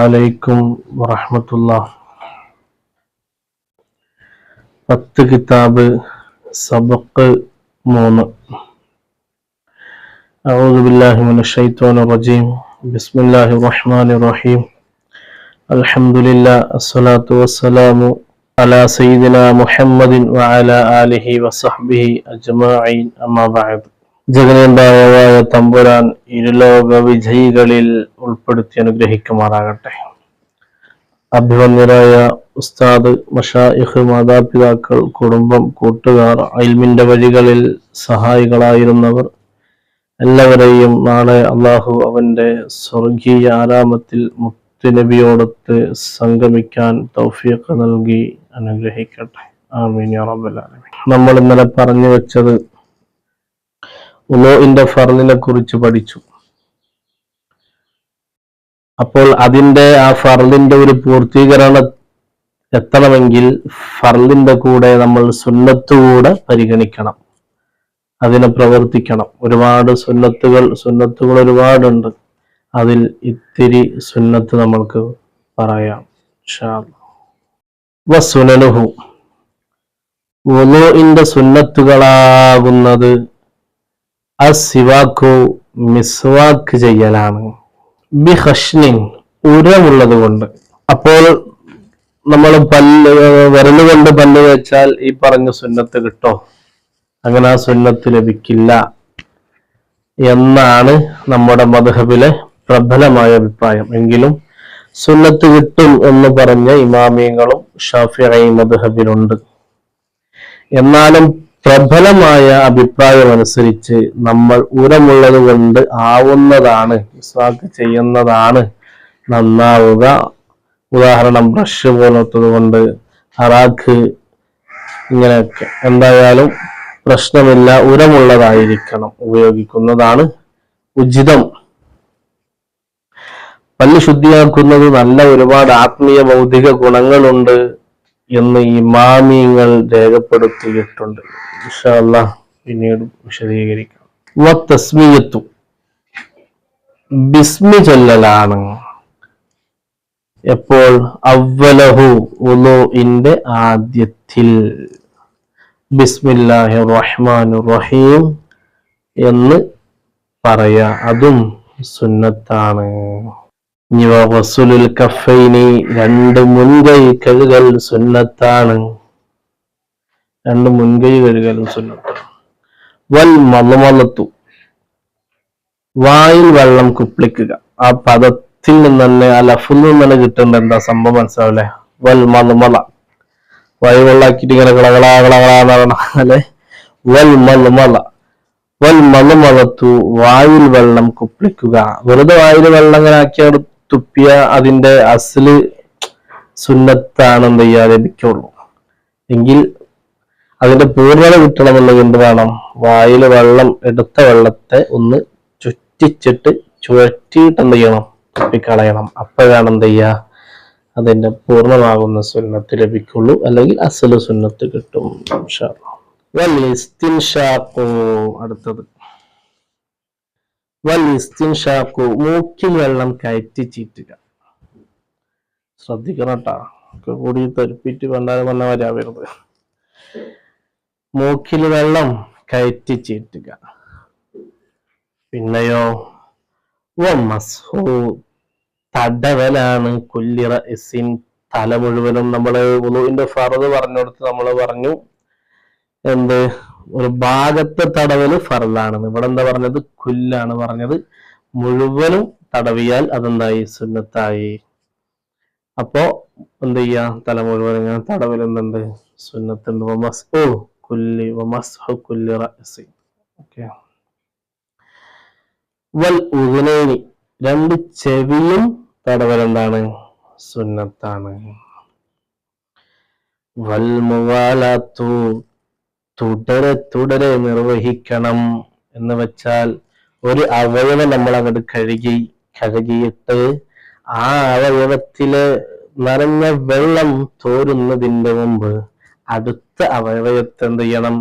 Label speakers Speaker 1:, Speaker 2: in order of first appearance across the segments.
Speaker 1: അലൈക്കും വറഹ്മത്തുള്ളാഹി. 10 കിതാബ് സബഖ് 3. അഊദു ബില്ലാഹി മിനശ് ശൈത്വാനിർ റജീം. ബിസ്മില്ലാഹിർ റഹ്മാനിർ റഹീം. അൽഹംദുലില്ലാഹി അസ്സലാത്തു വസ്സലാമു അലാ സയ്യിദിനാ മുഹമ്മദിൻ വഅലാ ആലിഹി വസഹ്ബിഹി അജ്മഈൻ. അമ്മാ ബഅദ്. ജഗനേന്ദായ തമ്പുരാൻ ഇരുലോക വിജയികളിൽ ഉൾപ്പെടുത്തി അനുഗ്രഹിക്കുമാറാകട്ടെ. അഭിവന്യരായ ഉസ്താദ്, മശായിഖ്, മാതാപിതാക്കൾ, കുടുംബം, കൂട്ടുകാർ, ഇൽമിന്റെ വഴികളിൽ സഹായികളായിരുന്നവർ എല്ലാവരെയും നാളെ അള്ളാഹു അവന്റെ സ്വർഗീയ ആരാമത്തിൽ മുത്തുനബിയോടൊത്ത് സംഗമിക്കാൻ തൗഫീഖ് നൽകി അനുഗ്രഹിക്കട്ടെ. ആമീൻ യാ റബ്ബൽ ആലമീൻ. നമ്മൾ ഇന്നലെ പറഞ്ഞു വെച്ചത് വുളൂഇന്റെ ഫർളിനെ കുറിച്ച് പഠിച്ചു. അപ്പോൾ അതിന്റെ ആ ഫർളിന്റെ ഒരു പൂർത്തീകരണം എത്തണമെങ്കിൽ ഫർളിന്റെ കൂടെ നമ്മൾ സുന്നത്ത് കൂടെ പരിഗണിക്കണം, അതിനെ പ്രവർത്തിക്കണം. ഒരുപാട് സുന്നത്തുകൾ ഒരുപാടുണ്ട്. അതിൽ ഇത്തിരി സുന്നത്ത് നമ്മൾക്ക് പറയാം ഇൻഷാ അല്ലാഹ്. വസുനനുഹു, വുളൂഇന്റെ സുന്നത്തുകളാകുന്നത് അസ്സിവാക്കു, മിസ്വാക്ക് ചെയ്യലാണ്. ബിഖശ്നിൻ, ഉരമുള്ളത് കൊണ്ട്. അപ്പോൾ നമ്മൾ വിരലുകൊണ്ട് പല്ല് വെച്ചാൽ ഈ പറഞ്ഞ സുന്നത്ത് കിട്ടോ? അങ്ങനെ ആ സുന്നത്ത് ലഭിക്കില്ല എന്നാണ് നമ്മുടെ മദ്ഹബിലെ പ്രബലമായ അഭിപ്രായം. എങ്കിലും സുന്നത്ത് കിട്ടും എന്ന് പറഞ്ഞ ഇമാമിയങ്ങളും ഷാഫിഈ മദ്ഹബിലുണ്ട്. എന്നാലും പ്രബലമായ അഭിപ്രായം അനുസരിച്ച് നമ്മൾ ഉരമുള്ളത് കൊണ്ട് ആവുന്നതാണ്, മിസ്വാക്ക് ചെയ്യുന്നതാണ് നന്നാവുക. ഉദാഹരണം ബ്രഷ് പോലത്തത് കൊണ്ട്, അറാഖ്, ഇങ്ങനെയൊക്കെ. എന്തായാലും പ്രശ്നമില്ല, ഉരമുള്ളതായിരിക്കണം ഉപയോഗിക്കുന്നതാണ് ഉചിതം. പല്ല് ശുദ്ധിയാക്കുന്നത് നല്ല ഒരുപാട് ആത്മീയ ഭൗതിക ഗുണങ്ങളുണ്ട് എന്ന് ഇമാമിയങ്ങൾ രേഖപ്പെടുത്തിയിട്ടുണ്ട്. ഇൻഷാ അല്ലാഹ് പിന്നീട് വിശദീകരിക്കാം. വതസ്മിയത്തു, ബിസ്മി ചൊല്ലലാണ്. എപ്പോൾ? അവ്വലഹു, വുളൂഇന്റെ ആദ്യത്തിൽ. ബിസ്മില്ലാഹിർ റഹ്മാനിർ റഹീം എന്ന് പറയാ, അതും സുന്നത്താണ്. വസ്ലുൽ കഫൈനി, 2 മുൻകൈ കഴുകൽ സുന്നത്താണ്. 2 മുൻകൈ കഴുകലും സുന്നത്താണ്. വൽ മളമളത്തു, വായിൽ വെള്ളം കുപ്പിളിക്കുക. ആ പദത്തിൽ നിന്ന് തന്നെ, ആ ലഫ്ളിൽ നിന്ന് തന്നെ കിട്ടേണ്ട എന്താ സംഭവം മനസ്സിലാവില്ലേ? വൽ മളമള, വായു വെള്ളാക്കിയിട്ട് ഇങ്ങനെ കളകളാന്ന് അല്ലെ? വൽ മളമള, വൽ മളമളത്തു, വായിൽ വെള്ളം കുപ്പിളിക്കുക. വെറുതെ വായിൽ വെള്ളം ഇങ്ങനെ ആക്കിയ തുപ്പിയ അതിന്റെ അസ്ല് സുന്നത്താണ് എന്ത് ചെയ്യാ ലഭിക്കുള്ളൂ. എങ്കിൽ അതിന്റെ പൂർണ്ണത കിട്ടണമെന്നുള്ളത് എന്ത് വേണം? വായിൽ വെള്ളം, എടുത്ത വെള്ളത്തെ ഒന്ന് ചുഴറ്റിയിട്ട് എന്ത് ചെയ്യണം? തുപ്പിക്കളയണം. അപ്പോഴാണ് എന്ത് ചെയ്യാ അതിന്റെ പൂർണ്ണമാകുന്ന സുന്നത്ത് ലഭിക്കുള്ളൂ, അല്ലെങ്കിൽ അസ്ല് സുന്നത്ത് കിട്ടും ഇൻഷാ അല്ലാഹ്. വൽ ഇസ്തിൻഷാഖു, അടുത്തത് വൽ ഇസ്തിൻഷാഖു, മൂക്കിൽ വെള്ളം കയറ്റി ചീറ്റുക. ശ്രദ്ധിക്കണം കേട്ടാ, കൂടി തെറിപ്പിറ്റ് വന്ന വരാവരുത്. മൂക്കിൽ വെള്ളം കയറ്റി ചീറ്റുക. പിന്നെയോ വമസ്ഹു, തടവലാണ്. കുല്ലി റഅസിൻ, തല മുഴുവനും. നമ്മള് വുളൂഇന്റെ ഫർദ് പറഞ്ഞെടുത്ത് നമ്മൾ പറഞ്ഞു എന്ത്? ഒരു ഭാഗത്തെ തടവല് ഫർദാണെന്ന്. ഇവിടെ എന്താ പറഞ്ഞത്? കുല്ലാണ് പറഞ്ഞത്. മുഴുവനും തടവിയാൽ അതെന്തായി? സുന്നത്തായി. അപ്പോ എന്ത് ചെയ്യാ? തല മുഴുവൻ ഇങ്ങനെ തടവലുന്നുണ്ട്, സുന്നത്തുണ്ട്. വമസ്ഹു കുല്ലി, വമസ്ഹു കുല്ലി റഅസി. ഓക്കെ. വൽ ഉദ്നൈനി, 2 ചെവിയും തടവലെന്താണ്? സുന്നത്താണ്. വൽ മുവാലത്തു, തുടരെ നിർവഹിക്കണം എന്ന് വെച്ചാൽ ഒരു അവയവം നമ്മൾ അങ്ങോട്ട് കഴുകിയിട്ട് ആ അവയവത്തില് നിറഞ്ഞ വെള്ളം തോരുന്നതിന്റെ മുമ്പ് അടുത്ത അവയവത്തെ എന്ത് ചെയ്യണം?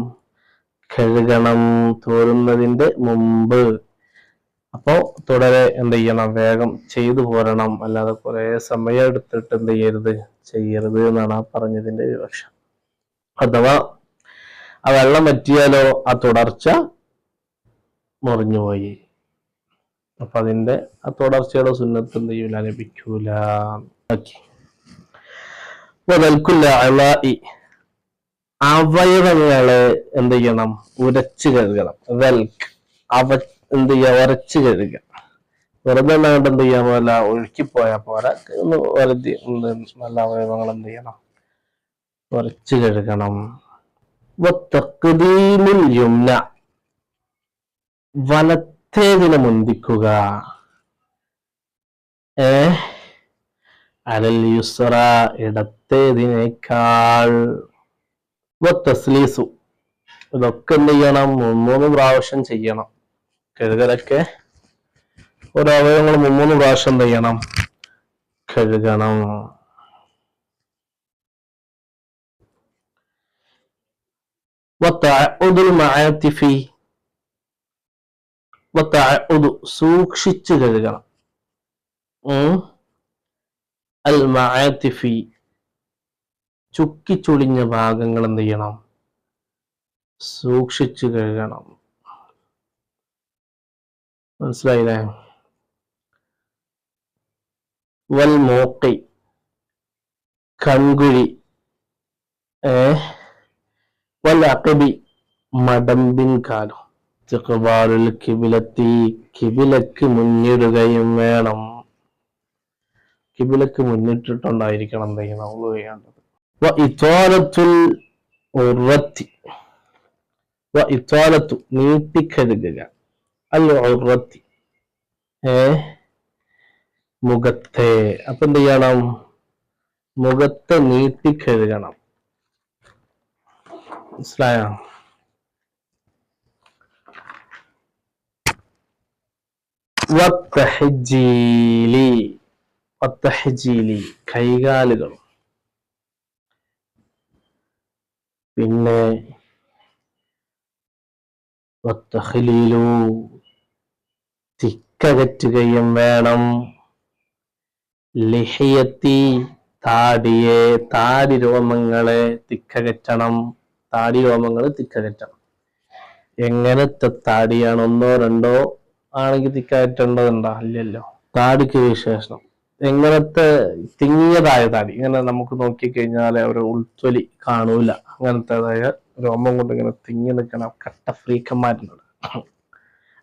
Speaker 1: കഴുകണം. തോരുന്നതിന്റെ മുമ്പ് അപ്പോ തുടരെ എന്ത് ചെയ്യണം, വേഗം ചെയ്തു പോരണം, അല്ലാതെ കുറെ സമയം എടുത്തിട്ട് എന്ത് ചെയ്യരുത് എന്നാണ് ആ പറഞ്ഞതിന്റെ വിവക്ഷ. അഥവാ ആ വെള്ളം പറ്റിയാലോ ആ തുടർച്ച മുറിഞ്ഞുപോയി. അപ്പൊ അതിന്റെ ആ തുടർച്ചയുടെ സുന്നത്ത് എന്ത് ചെയ്യൂല, ലഭിക്കൂല. ഓക്കെ. അവയവങ്ങളെ എന്ത് ചെയ്യണം, ഉരച്ചു കഴുകണം. വെൽക്ക് എന്ത് ചെയ്യുക, ഉരച്ചു കഴുകുക. വെറുതെ കൊണ്ട് എന്ത് ചെയ്യാൻ പോലെ ഒഴുക്കിപ്പോയാൽ പോരാ, ഒന്ന് വെറുതെ നല്ല അവയവങ്ങൾ എന്ത് ചെയ്യണം, ഉരച്ചു കഴുകണം. യുംന, വലത്തേതിനെ മുന്തിക്കുക. അലൽ യുസ്ര, ഇടത്തേതിനേക്കാൾ. തസ്ലീസു, ഇതൊക്കെ എന്ത് ചെയ്യണം, 3 പ്രാവശ്യം ചെയ്യണം. കഴുകലൊക്കെ ഓരോ അവയവങ്ങൾ 3 പ്രാവശ്യം എന്ത് ചെയ്യണം, കഴുകണം. സൂക്ഷിച്ചു കഴുകണം. അൽ മഅതിഫി, ചുക്കിച്ചുളിഞ്ഞ ഭാഗങ്ങൾ എന്ത് ചെയ്യണം, സൂക്ഷിച്ചു കഴുകണം. മനസ്സിലായില്ലേ? വൽ മൂഖി, കൺകുഴി. വൽ അഖബി, മടമ്പിൻ കാലം. ഇസ്തിഖ്ബാലുൽ ഖിബ്ലത്തി, ഖിബ്ലക്ക് മുന്നിടുകയും വേണം. ഖിബ്ലക്ക് മുന്നിട്ടിട്ടുണ്ടായിരിക്കണം എന്ത് ചെയ്യണം, നമ്മൾ ചെയ്യേണ്ടത്. നീട്ടിക്കഴുകുക. അൽ ഉറത്തി, മുഖത്തെ. അപ്പൊ എന്ത് ചെയ്യണം, മുഖത്തെ നീട്ടിക്കഴുകണം. മനസ്സിലായോ? കൈകാലുകൾ. പിന്നെ തിക്കകറ്റുകയും വേണം. ലിഹിയത്തി, താടിയെ, താടി രോമങ്ങളെ തിക്കകറ്റണം. താടി രോമങ്ങൾ തിക്കകറ്റണം. എങ്ങനത്തെ താടിയാണ്? 1 2 ആണെങ്കിൽ തിക്കകറ്റേണ്ടതുണ്ടോ? ഇല്ലല്ലോ. താടിക്ക് വിശേഷണം. എങ്ങനത്തെ തിങ്ങിയതായ താടി, ഇങ്ങനെ നമുക്ക് നോക്കിക്കഴിഞ്ഞാൽ ഒരു ഉൾത്തൊലി കാണൂല, അങ്ങനത്തേതായ രോമം കൊണ്ട് ഇങ്ങനെ തിങ്ങി നിൽക്കണ കട്ട ഫ്രീക്കന്മാരുണ്ട്.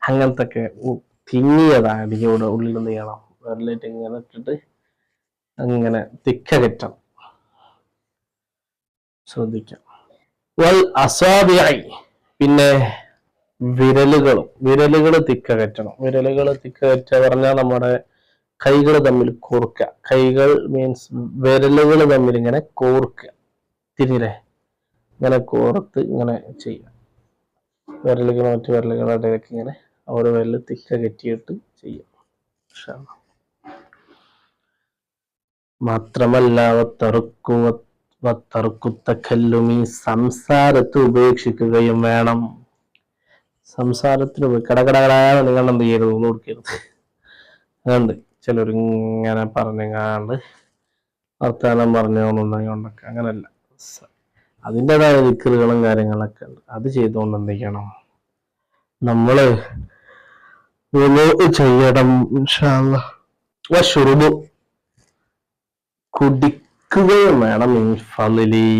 Speaker 1: അങ്ങനത്തെ ഒക്കെ തിങ്ങിയ താടിയോടെ ഉള്ളിൽ എന്ത് ചെയ്യണം, വെള്ളിട്ട് ഇങ്ങനെ ഇട്ടിട്ട് അങ്ങനെ തിക്കകറ്റണം. ശ്രദ്ധിക്കാം. വൽ അസാബിഇ, പിന്നെ വിരലുകൾ തിക്കകറ്റണം. വിരലുകൾ തിക്കകറ്റുക പറഞ്ഞാൽ നമ്മുടെ കൈകൾ തമ്മിൽ കോർക്കുക. കൈകൾ മീൻസ് വിരലുകൾ തമ്മിൽ ഇങ്ങനെ കോർക്കുക. തിരിഞ്ഞില്ലേ? ഇങ്ങനെ കോർത്ത് ഇങ്ങനെ ചെയ്യുക. വിരലുകൾ മറ്റു വിരലുകളുടെ ഇടയിലേക്ക് ഇങ്ങനെ ഓരോ വിരൽ തിക്കകറ്റിയിട്ട് ചെയ്യുക. മാത്രമല്ല സംസാരത്തെ ഉപേക്ഷിക്കുകയും വേണം. സംസാരത്തിന് കടകടകടാതെ നിങ്ങൾ എന്ത് ചെയ്യരുത്, ഒന്നും കൊടുക്കരുത്. അതുകൊണ്ട് ചിലരിങ്ങനെ പറഞ്ഞങ്ങാണ്ട് വർത്തമാനം പറഞ്ഞോണ്ടൊക്കെ, അങ്ങനല്ല. അതിൻ്റെതായ ദിക്റുകളും കാര്യങ്ങളൊക്കെ ഉണ്ട്. അത് ചെയ്തുകൊണ്ട് എന്ത് ചെയ്യണം, നമ്മള് ചെയ്യണം. ഇൻഷാ അല്ലാഹ്. വശുറുബു, കുടിക്കുകയും വേണം. ഫളിലി,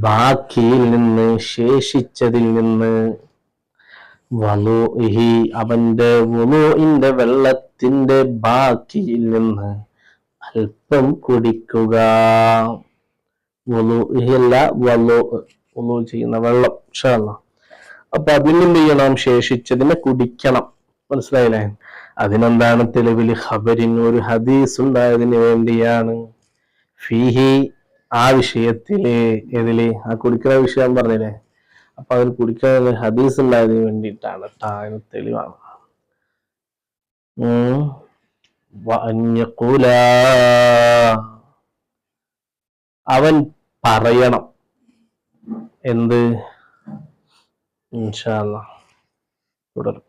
Speaker 1: ബാക്കിയിൽ നിന്ന്, ശേഷിച്ചതിൽ നിന്ന്. വളുഇഹി, അവന്റെ വുളുഇന്റെ വെള്ളത്തിന്റെ ബാക്കിയിൽ നിന്ന് അല്പം കുടിക്കുക. വുളുഇഹി അല്ല, വുളു ചെയ്യുന്ന വെള്ളം. ഇൻഷാ അല്ലാഹ്. അപ്പൊ അതിനും ചെയ്യണം, ശേഷിച്ചതിനെ കുടിക്കണം. മനസ്സിലായില്ലേ? അതിനെന്താണ് തെളിവിൽ? ഖബരിൻ, ഒരു ഹദീസ് ഉണ്ടായതിന് വേണ്ടിയാണ്. ഫീഹി, ആ വിഷയത്തില്. ഏതില്? ആ കുടിക്കുന്ന വിഷയം പറഞ്ഞില്ലേ? അപ്പൊ അതിൽ കുടിക്കാൻ ഹദീസ് ഉണ്ടായതിന് വേണ്ടിയിട്ടാണ്. അതിന് തെളിവാണ്. അവൻ പറയണം. എന്ത്? ഇൻഷാ അല്ലാഹ് തുടരും.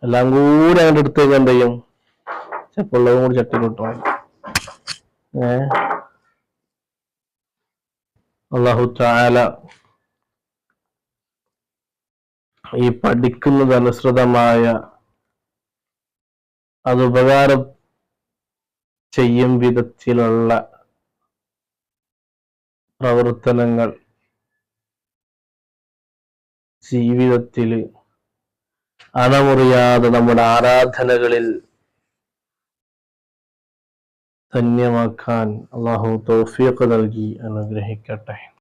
Speaker 1: എല്ലാം കൂടി അങ്ങോട്ട് എടുത്തേക്ക് എന്ത് ചെയ്യും, ചെപ്പുള്ളതും കൂടി ചട്ടിയിലിട്ടു. അല്ലാഹു തആല ഈ പഠിക്കുന്നത് അനുസൃതമായ അത് ഉപകാരം ചെയ്യും വിധത്തിലുള്ള പ്രവർത്തനങ്ങൾ ജീവിതത്തിൽ അണമുറിയാതെ നമ്മുടെ ആരാധനകളിൽ ധന്യമാക്കാൻ അല്ലാഹു തൗഫീഖ് നൽകി അനുഗ്രഹിക്കട്ടെ.